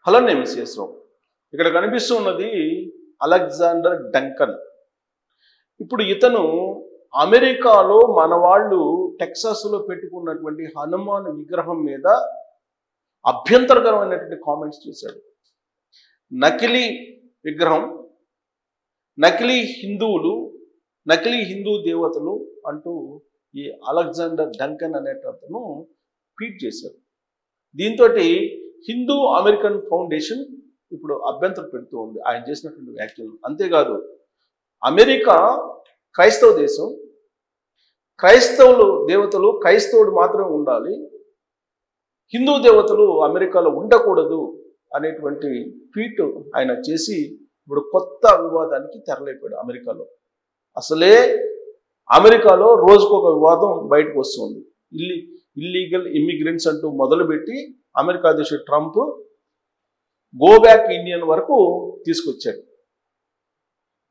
Hello నేను మిస్ఎస్ రావు. ఇక్కడ కనిపిస్తున్నది అలెగ్జాండర్ డంకన్. ఇప్పుడు ఇతను అమెరికాలో మన వాళ్ళు టెక్సాస్లో పెట్టుకున్నటువంటి హనుమాన్ విగ్రహం మీద అభ్యంతరకరమైనటువంటి కామెంట్స్ చేశాడు. నకిలీ విగ్రహం, నకిలీ హిందువులు, నకిలీ హిందూ దేవతలు అంటూ ఈ అలెగ్జాండర్ డంకన్ అనేటతను ట్వీట్ చేశాడు. దీంతో హిందూ అమెరికన్ ఫౌండేషన్ ఇప్పుడు అభ్యంతరం పెడుతూ ఉంది ఆయన చేసినటువంటి వ్యాఖ్యలు. అంతేకాదు, అమెరికా క్రైస్తవ దేశం, క్రైస్తవులు దేవతలు క్రైస్తవుడు మాత్రమే ఉండాలి, హిందూ దేవతలు అమెరికాలో ఉండకూడదు అనేటువంటి ట్వీట్ ఆయన చేసి ఇప్పుడు కొత్త వివాదానికి తెరలేపాడు. అమెరికాలో అసలే అమెరికాలో రోజుకొక వివాదం బయటకు వస్తుంది. ఇల్లీగల్ ఇమ్మిగ్రెంట్స్ అంటూ మొదలుపెట్టి అమెరికా అధ్యక్షుడు ట్రంప్ గో బ్యాక్ ఇండియన్ వరకు తీసుకొచ్చాడు.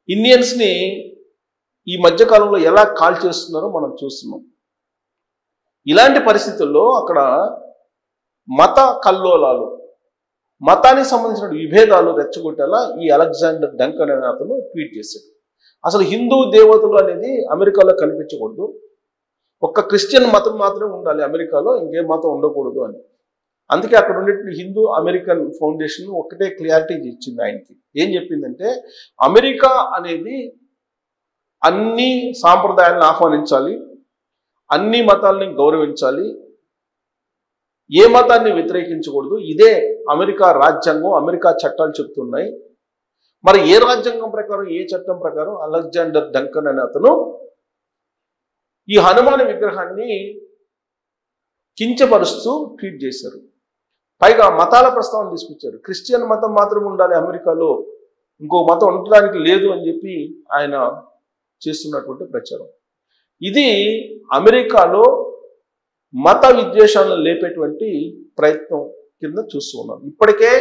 ఇండియన్స్ని ఈ మధ్యకాలంలో ఎలా కాల్ చేస్తున్నారో మనం చూస్తున్నాం. ఇలాంటి పరిస్థితుల్లో అక్కడ మత కల్లోలాలు, మతానికి సంబంధించిన విభేదాలు రెచ్చగొట్టేలా ఈ అలెగ్జాండర్ డంకన్ అనే అతను ట్వీట్ చేశాడు. అసలు హిందూ దేవతలు అనేది అమెరికాలో కనిపించకూడదు, ఒక్క క్రిస్టియన్ మతం మాత్రమే ఉండాలి అమెరికాలో, ఇంకే మతం ఉండకూడదు అని. అందుకే అక్కడ ఉండే హిందూ అమెరికన్ ఫౌండేషన్ ఒకటే క్లారిటీ ఇచ్చింది ఆయనకి. ఏం చెప్పిందంటే, అమెరికా అనేది అన్ని సాంప్రదాయాలను ఆహ్వానించాలి, అన్ని మతాలని గౌరవించాలి, ఏ మతాన్ని వ్యతిరేకించకూడదు. ఇదే అమెరికా రాజ్యాంగం, అమెరికా చట్టాలు చెప్తున్నాయి. మరి ఏ రాజ్యాంగం ప్రకారం, ఏ చట్టం ప్రకారం అలెగ్జాండర్ డంకన్ అనే అతను ఈ హనుమాన్ విగ్రహాన్ని కించపరుస్తూ ట్వీట్ చేశారు. పైగా మతాల ప్రస్తావన తీసుకొచ్చారు. క్రిస్టియన్ మతం మాత్రం ఉండాలి అమెరికాలో, ఇంకో మతం ఉండడానికి లేదు అని చెప్పి ఆయన చేస్తున్నటువంటి ప్రచారం. ఇది అమెరికాలో మత విద్వేషాలను లేపేటువంటి ప్రయత్నం కింద చూస్తూ ఉన్నాం. ఇప్పటికే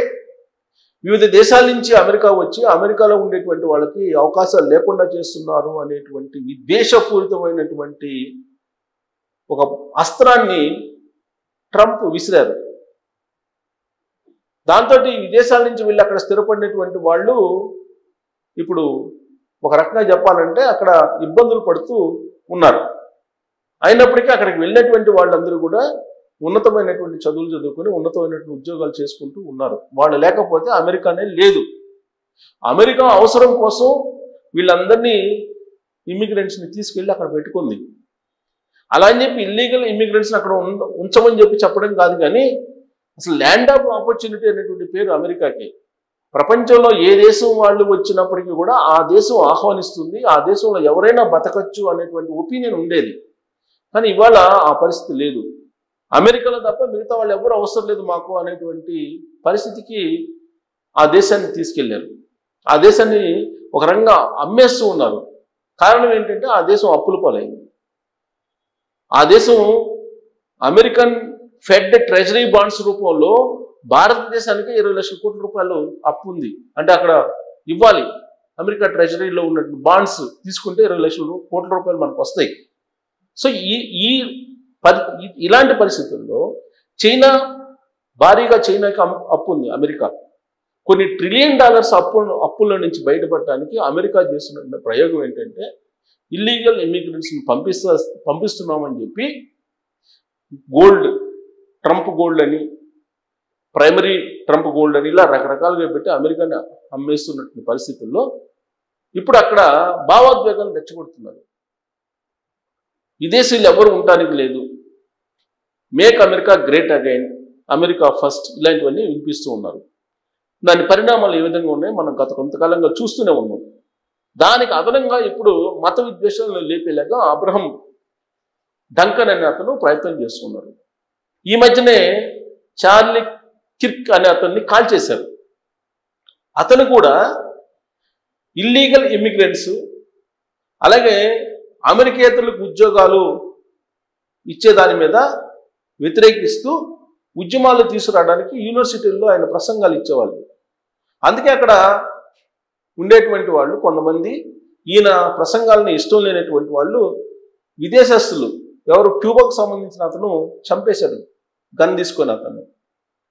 వివిధ దేశాల నుంచి అమెరికా వచ్చి అమెరికాలో ఉండేటువంటి వాళ్ళకి అవకాశాలు లేకుండా చేస్తున్నారు అనేటువంటి విద్వేషపూరితమైనటువంటి ఒక అస్త్రాన్ని ట్రంప్ విసిరారు. దాంతో విదేశాల నుంచి వెళ్ళి అక్కడ స్థిరపడినటువంటి వాళ్ళు ఇప్పుడు ఒక రకంగా చెప్పాలంటే అక్కడ ఇబ్బందులు పడుతూ ఉన్నారు. అయినప్పటికీ అక్కడికి వెళ్ళినటువంటి వాళ్ళందరూ కూడా ఉన్నతమైనటువంటి చదువులు చదువుకొని ఉన్నతమైనటువంటి ఉద్యోగాలు చేసుకుంటూ ఉన్నారు. వాళ్ళు లేకపోతే అమెరికానే లేదు. అమెరికా అవసరం కోసం వీళ్ళందరినీ ఇమ్మిగ్రెంట్స్ని తీసుకెళ్ళి అక్కడ పెట్టుకుంది. అలా అని చెప్పి ఇల్లీగల్ ఇమ్మిగ్రెంట్స్ని అక్కడ ఉంచమని చెప్పి చెప్పడం కాదు, కానీ అసలు ల్యాండ్ ఆఫ్ ఆపర్చునిటీ అనేటువంటి పేరు అమెరికాకి. ప్రపంచంలో ఏ దేశం వాళ్ళు వచ్చినప్పటికీ కూడా ఆ దేశం ఆహ్వానిస్తుంది, ఆ దేశంలో ఎవరైనా బతకచ్చు అనేటువంటి ఒపీనియన్ ఉండేది. కానీ ఇవాళ ఆ పరిస్థితి లేదు. అమెరికాలో తప్ప మిగతా వాళ్ళు ఎవరు అవసరం లేదు మాకు అనేటువంటి పరిస్థితికి ఆ దేశాన్ని తీసుకెళ్లారు. ఆ దేశాన్ని ఒక రకంగా అమ్మేస్తూ ఉన్నారు. కారణం ఏంటంటే ఆ దేశం అప్పుల పాలైంది. ఆ దేశం అమెరికన్ ఫెడ్ ట్రెజరీ బాండ్స్ రూపంలో భారతదేశానికి 20 లక్షల కోట్ల రూపాయలు అప్పు ఉంది. అంటే అక్కడ ఇవ్వాలి. అమెరికా ట్రెజరీలో ఉన్న బాండ్స్ తీసుకుంటే 20 లక్షల కోట్ల రూపాయలు మనకు వస్తాయి. సో ఇలాంటి పరిస్థితుల్లో చైనా భారీగా చైనాకి అప్పు ఉంది. అమెరికా కొన్ని $1 ట్రిలియన్ అప్పుల నుంచి బయటపడటానికి అమెరికా చేస్తున్న ప్రయోగం ఏంటంటే ఇల్లీగల్ ఇమ్మిగ్రెంట్స్ని పంపిస్తున్నామని చెప్పి గోల్డ్, ట్రంప్ గోల్డ్ అని, ప్రైమరీ ట్రంప్ గోల్డ్ అని ఇలా రకరకాలుగా పెట్టి అమెరికాని అమ్మేస్తున్నటువంటి పరిస్థితుల్లో ఇప్పుడు అక్కడ భావోద్వేగాలు రెచ్చగొడుతున్నారు. విదేశీయులు ఎవరు ఉండటానికి లేదు, make America great again, America first, ఇలాంటివన్నీ వినిపిస్తూ ఉన్నారు. దాని పరిణామాలు ఏ విధంగా ఉన్నాయి మనం గత కొంతకాలంగా చూస్తూనే ఉన్నాం. దానికి అదనంగా ఇప్పుడు మత విద్వేషాలను లేపేలాగా అబ్రహం డంకన్ అనే అతను ప్రయత్నం చేస్తున్నారు. ఈ మధ్యనే చార్లీ కిర్క్ అనే అతన్ని కాల్ చేశారు. అతను కూడా ఇల్లీగల్ ఇమ్మిగ్రెంట్స్ అలాగే అమెరికేతరులకు ఉద్యోగాలు ఇచ్చేదాని మీద వ్యతిరేకిస్తూ ఉద్యమాలు తీసుకురావడానికి యూనివర్సిటీల్లో ఆయన ప్రసంగాలు ఇచ్చేవాళ్ళు. అందుకే అక్కడ ఉండేటువంటి వాళ్ళు కొంతమంది ఈయన ప్రసంగాలను ఇష్టం లేనటువంటి వాళ్ళు విదేశస్తులు ఎవరు క్యూబాకు సంబంధించిన అతను చంపేశాడు, గన్ తీసుకొని అతను.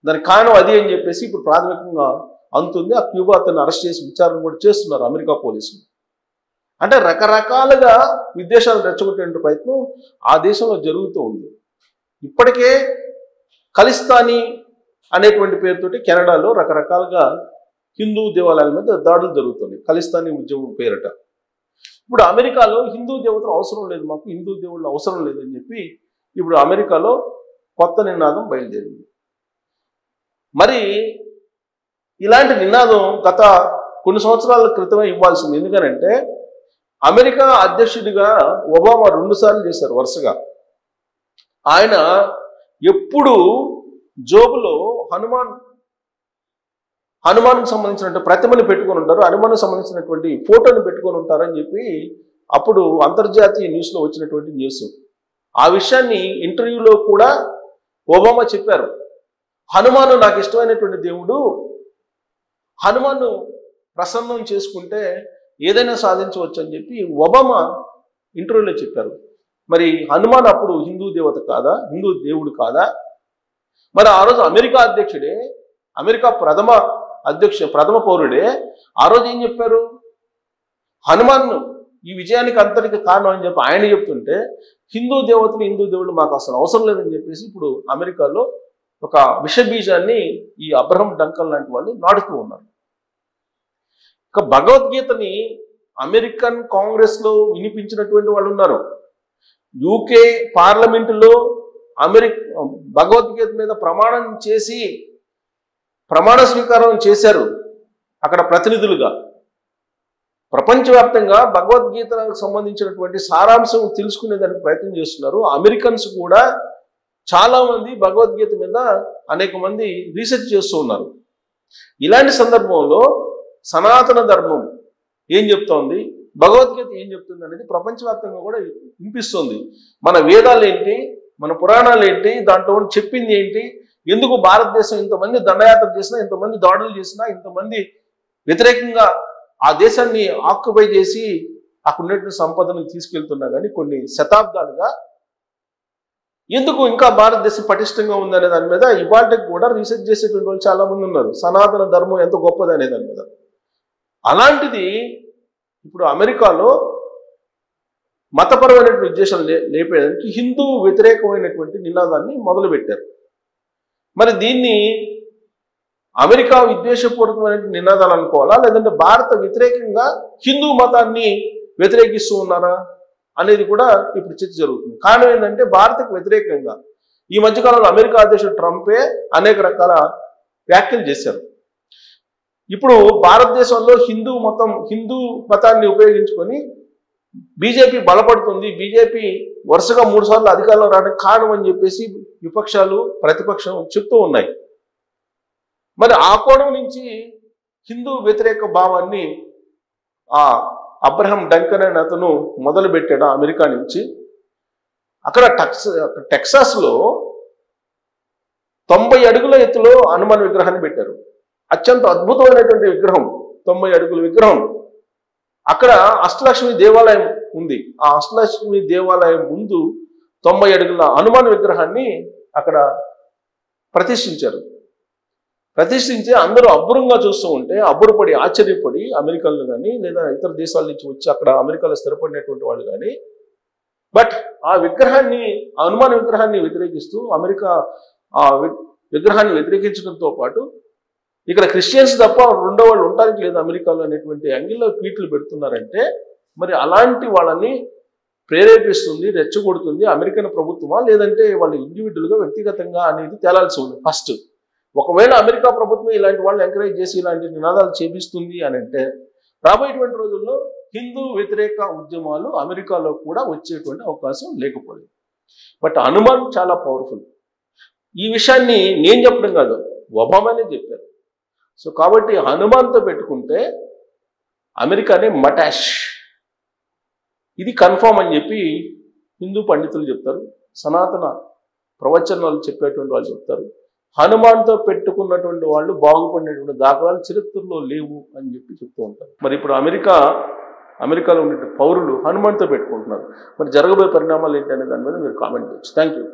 దానికి కారణం అది అని చెప్పేసి ఇప్పుడు ప్రాథమికంగా అందుతుంది. ఆ క్యూబా అతన్ని అరెస్ట్ చేసి విచారణ కూడా చేస్తున్నారు అమెరికా పోలీసులు. అంటే రకరకాలుగా విదేశాలు రెచ్చగొట్టే ప్రయత్నం ఆ దేశంలో జరుగుతూ ఉంది. ఇప్పటికే ఖలిస్తానీ అనేటువంటి పేరుతోటి కెనడాలో రకరకాలుగా హిందూ దేవాలయాల మీద దాడులు జరుగుతుంది, ఖలిస్తానీ ఉద్యమం పేరిట. ఇప్పుడు అమెరికాలో హిందూ దేవతలు అవసరం లేదు, మాకు హిందూ దేవుళ్ళు అవసరం లేదని చెప్పి ఇప్పుడు అమెరికాలో కొత్త నినాదం బయలుదేరింది. మరి ఇలాంటి నినాదం గత కొన్ని సంవత్సరాల క్రితమే ఇవ్వాల్సింది. ఎందుకనంటే అమెరికా అధ్యక్షుడిగా ఒబామా 2 సార్లు చేశారు వరుసగా. ఆయన ఎప్పుడు జోబులో హనుమాన్కి సంబంధించినటువంటి ప్రతిమని పెట్టుకొని ఉంటారు, హనుమాన్కి సంబంధించినటువంటి ఫోటోని పెట్టుకొని ఉంటారని చెప్పి అప్పుడు అంతర్జాతీయ న్యూస్లో వచ్చినటువంటి న్యూస్. ఆ విషయాన్ని ఇంటర్వ్యూలో కూడా ఒబామా చెప్పారు. హనుమాను నాకు ఇష్టమైనటువంటి దేవుడు, హనుమాను ప్రసన్నం చేసుకుంటే ఏదైనా సాధించవచ్చు అని చెప్పి ఒబామా ఇంటర్వ్యూలో చెప్పారు. మరి హనుమాన్ అప్పుడు హిందూ దేవత కాదా, హిందూ దేవుడు కాదా? మరి ఆ రోజు అమెరికా అధ్యక్షుడే, అమెరికా ప్రథమ పౌరుడే ఆ రోజు ఏం చెప్పారు? హనుమాన్ను ఈ విజయానికి అంతటికి కారణం అని చెప్పి ఆయన చెప్తుంటే హిందూ దేవతలు హిందూ దేవుడు మాకు అసలు అవసరం లేదని చెప్పేసి ఇప్పుడు అమెరికాలో ఒక విషబీజాన్ని ఈ అబ్రహం డంకన్ లాంటి వాళ్ళు నాటుతూ ఉన్నారు. ఇక భగవద్గీతని అమెరికన్ కాంగ్రెస్లో వినిపించినటువంటి వాళ్ళు ఉన్నారు. యూకే పార్లమెంటులో భగవద్గీత మీద ప్రమాణ స్వీకారం చేశారు అక్కడ ప్రతినిధులుగా. ప్రపంచవ్యాప్తంగా భగవద్గీతకు సంబంధించినటువంటి సారాంశం తెలుసుకునేదానికి ప్రయత్నం చేస్తున్నారు. అమెరికన్స్ కూడా చాలా మంది భగవద్గీత మీద అనేక మంది రీసెర్చ్ చేస్తూ ఉన్నారు. ఇలాంటి సందర్భంలో సనాతన ధర్మం ఏం చెప్తోంది, భగవద్గీత ఏం చెప్తుంది అనేది ప్రపంచవ్యాప్తంగా కూడా వినిపిస్తుంది. మన వేదాలు ఏంటి, మన పురాణాలు ఏంటి, దాంట్లో చెప్పింది ఏంటి, ఎందుకు భారతదేశం ఇంతమంది దండయాత్ర చేసినా, ఇంతమంది దాడులు చేసినా, ఇంతమంది వ్యతిరేకంగా ఆ దేశాన్ని ఆక్యుపై చేసి అక్కడ ఉన్నటువంటి సంపదను తీసుకెళ్తున్నా కానీ కొన్ని శతాబ్దాలుగా ఎందుకు ఇంకా భారతదేశం పటిష్టంగా ఉందనే దాని మీద ఇవాళకి కూడా రీసెర్చ్ చేసేటువంటి వాళ్ళు చాలా మంది ఉన్నారు. సనాతన ధర్మం ఎంత గొప్పది అనే దాని మీద. అలాంటిది ఇప్పుడు అమెరికాలో మతపరమైనటువంటి ఉద్దేశాలు లేపేయడానికి హిందూ వ్యతిరేకమైనటువంటి నినాదాన్ని మొదలుపెట్టారు. మరి దీన్ని అమెరికా విద్వేషపూరితమైన నినాదాలు అనుకోవాలా, లేదంటే భారత వ్యతిరేకంగా హిందూ మతాన్ని వ్యతిరేకిస్తూ ఉన్నారా అనేది కూడా ఇప్పుడు చర్చ జరుగుతుంది. కారణం ఏంటంటే భారతకు వ్యతిరేకంగా ఈ మధ్యకాలంలో అమెరికా అధ్యక్షుడు ట్రంపే అనేక రకాల వ్యాఖ్యలు చేశారు. ఇప్పుడు భారతదేశంలో హిందూ మతాన్ని ఉపయోగించుకొని బీజేపీ బలపడుతుంది, బీజేపీ వరుసగా 3 సార్లు అధికారంలో రావడానికి కారణం అని చెప్పేసి విపక్షాలు ప్రతిపక్షం చెప్తూ ఉన్నాయి. మరి ఆ కోణం నుంచి హిందూ వ్యతిరేక భావాన్ని ఆ అబ్రహం డంకన్ అనే అతను మొదలుపెట్టాడు అమెరికా నుంచి. అక్కడ టెక్సాస్లో 90 అడుగుల ఎత్తులో హనుమాన్ విగ్రహాన్ని పెట్టారు. అత్యంత అద్భుతమైనటువంటి విగ్రహం, 90 అడుగుల విగ్రహం. అక్కడ అష్టలక్ష్మి దేవాలయం ఉంది. ఆ అష్టలక్ష్మి దేవాలయం ముందు 90 అడుగుల హనుమాన్ విగ్రహాన్ని అక్కడ ప్రతిష్ఠించారు. ప్రతిష్ఠించి అందరూ అబ్బురంగా చూస్తూ ఉంటే అబ్బురపడి ఆశ్చర్యపడి అమెరికన్లు కానీ లేదా ఇతర దేశాల నుంచి వచ్చి అక్కడ అమెరికాలో స్థిరపడినటువంటి వాళ్ళు కానీ, బట్ ఆ హనుమాన్ విగ్రహాన్ని వ్యతిరేకిస్తూ అమెరికా ఆ విగ్రహాన్ని వ్యతిరేకించడంతో పాటు ఇక్కడ క్రిస్టియన్స్ తప్ప రెండో వాళ్ళు ఉండడానికి లేదు అమెరికాలో అనేటువంటి యాంగిల్లో ట్వీట్లు పెడుతున్నారంటే మరి అలాంటి వాళ్ళని ప్రేరేపిస్తుంది, రెచ్చగొడుతుంది అమెరికన్ ప్రభుత్వమా లేదంటే వాళ్ళు ఇండివిజువల్గా వ్యక్తిగతంగా అనేది తేలాల్సి ఉంది ఫస్ట్. ఒకవేళ అమెరికా ప్రభుత్వం ఇలాంటి వాళ్ళు ఎంకరేజ్ చేసి ఇలాంటి నినాదాలు చేపిస్తుంది అని అంటే రాబోయేటువంటి రోజుల్లో హిందూ వ్యతిరేక ఉద్యమాలు అమెరికాలో కూడా వచ్చేటువంటి అవకాశం లేకపోలేదు. బట్ హనుమాన్ చాలా పవర్ఫుల్. ఈ విషయాన్ని నేను చెప్పడం కాదు, ఒబామానే చెప్పారు. సో కాబట్టి హనుమాన్తో పెట్టుకుంటే అమెరికానే మటాష్, ఇది కన్ఫామ్ అని చెప్పి హిందూ పండితులు చెప్తారు, సనాతన ప్రవచనాలు చెప్పేటువంటి వాళ్ళు చెప్తారు. హనుమాన్తో పెట్టుకున్నటువంటి వాళ్ళు బాగుపడినటువంటి దాఖలాలు చరిత్రలో లేవు అని చెప్పి చెప్తూ ఉంటారు. మరి ఇప్పుడు అమెరికాలో ఉండే పౌరులు హనుమాన్తో పెట్టుకుంటున్నారు. మరి జరగబోయే పరిణామాలు ఏంటి అనే దాని మీద మీరు కామెంట్ చేయొచ్చు. Thank you.